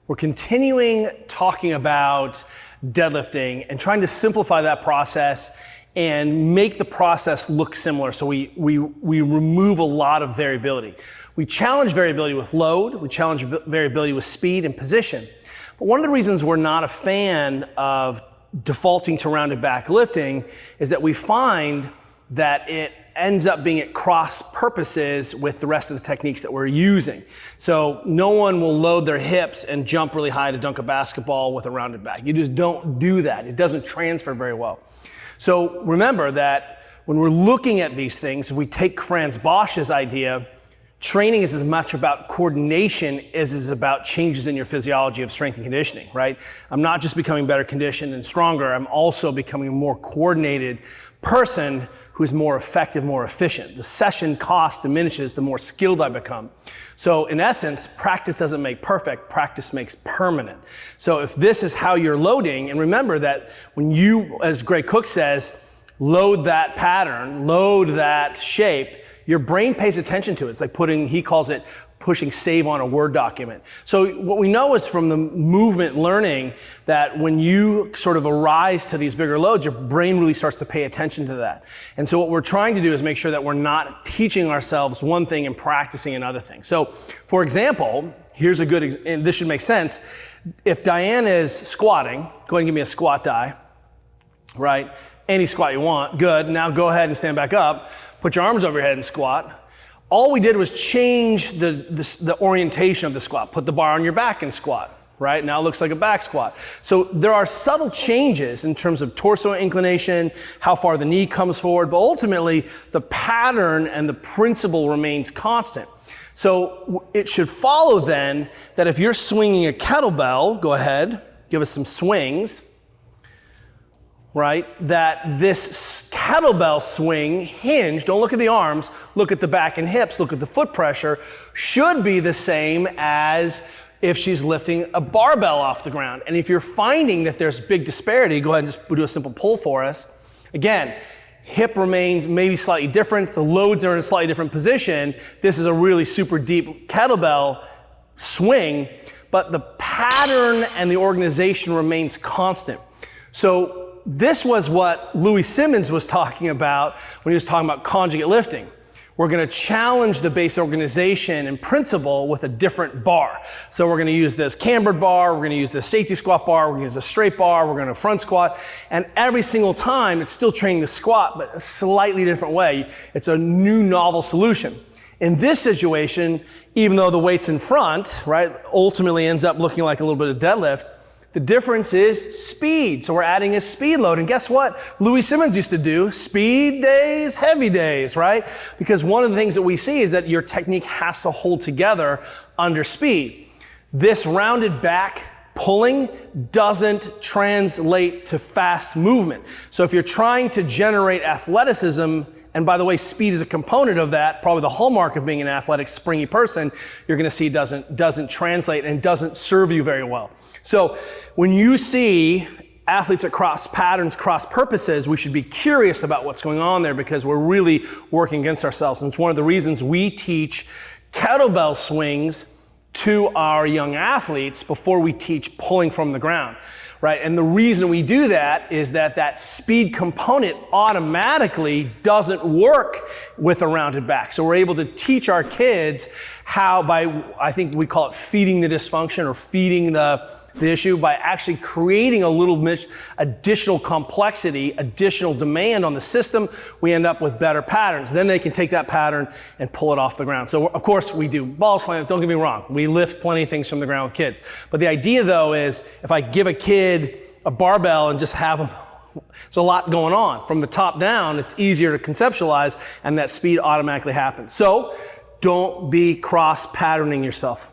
We're continuing talking about deadlifting and trying to simplify that process and make the process look similar so we remove a lot of variability. We challenge variability with load, we challenge variability with speed and position. But one of the reasons we're not a fan of defaulting to rounded back lifting is that we find that it ends up being at cross purposes with the rest of the techniques that we're using. So no one will load their hips and jump really high to dunk a basketball with a rounded back. You just don't do that. It doesn't transfer very well. So remember that when we're looking at these things, if we take Franz Bosch's idea, training is as much about coordination as it is about changes in your physiology of strength and conditioning, right? I'm not just becoming better conditioned and stronger, I'm also becoming a more coordinated person who's more effective, more efficient. The session cost diminishes the more skilled I become. So in essence, practice doesn't make perfect, practice makes permanent. So if this is how you're loading, and remember that when you, as Greg Cook says, load that pattern, load that shape, your brain pays attention to it. It's like he calls it pushing save on a Word document. So what we know is from the movement learning that when you sort of arise to these bigger loads, your brain really starts to pay attention to that. And so what we're trying to do is make sure that we're not teaching ourselves one thing and practicing another thing. So for example, here's a good, and this should make sense. If Diane is squatting, go ahead and give me a squat die, right? Any squat you want, good. Now go ahead and stand back up. Put your arms over your head and squat. All we did was change the orientation of the squat. Put the bar on your back and squat, right? Now it looks like a back squat. So there are subtle changes in terms of torso inclination, how far the knee comes forward, but ultimately the pattern and the principle remains constant. So it should follow then that if you're swinging a kettlebell, go ahead, give us some swings, right? That this kettlebell swing hinge, don't look at the arms, look at the back and hips, look at the foot pressure, should be the same as if she's lifting a barbell off the ground. And if you're finding that there's big disparity, go ahead and just do a simple pull for us. Again, hip remains maybe slightly different, the loads are in a slightly different position. This is a really super deep kettlebell swing, but the pattern and the organization remains constant. So this was what Louis Simmons was talking about when he was talking about conjugate lifting. We're going to challenge the base organization and principle with a different bar. So we're going to use this cambered bar, we're going to use this safety squat bar, we're going to use a straight bar, we're going to front squat, and every single time it's still training the squat, but a slightly different way. It's a new novel solution. In this situation, even though the weight's in front, right, ultimately ends up looking like a little bit of deadlift, the difference is speed. So we're adding a speed load. And guess what? Louis Simmons used to do speed days, heavy days, right? Because one of the things that we see is that your technique has to hold together under speed. This rounded back pulling doesn't translate to fast movement. So if you're trying to generate athleticism, and by the way, speed is a component of that, probably the hallmark of being an athletic, springy person, you're gonna see doesn't translate and doesn't serve you very well. So when you see athletes at cross patterns, cross purposes, we should be curious about what's going on there because we're really working against ourselves. And it's one of the reasons we teach kettlebell swings to our young athletes before we teach pulling from the ground. Right, and the reason we do that is that speed component automatically doesn't work with a rounded back. So we're able to teach our kids how I think we call it feeding the dysfunction or feeding the issue by actually creating a little additional complexity, additional demand on the system. We end up with better patterns. Then they can take that pattern and pull it off the ground. So of course we do ball slams, don't get me wrong. We lift plenty of things from the ground with kids. But the idea though is if I give a kid a barbell and just have them, there's a lot going on. From the top down, it's easier to conceptualize and that speed automatically happens. So don't be cross-patterning yourself.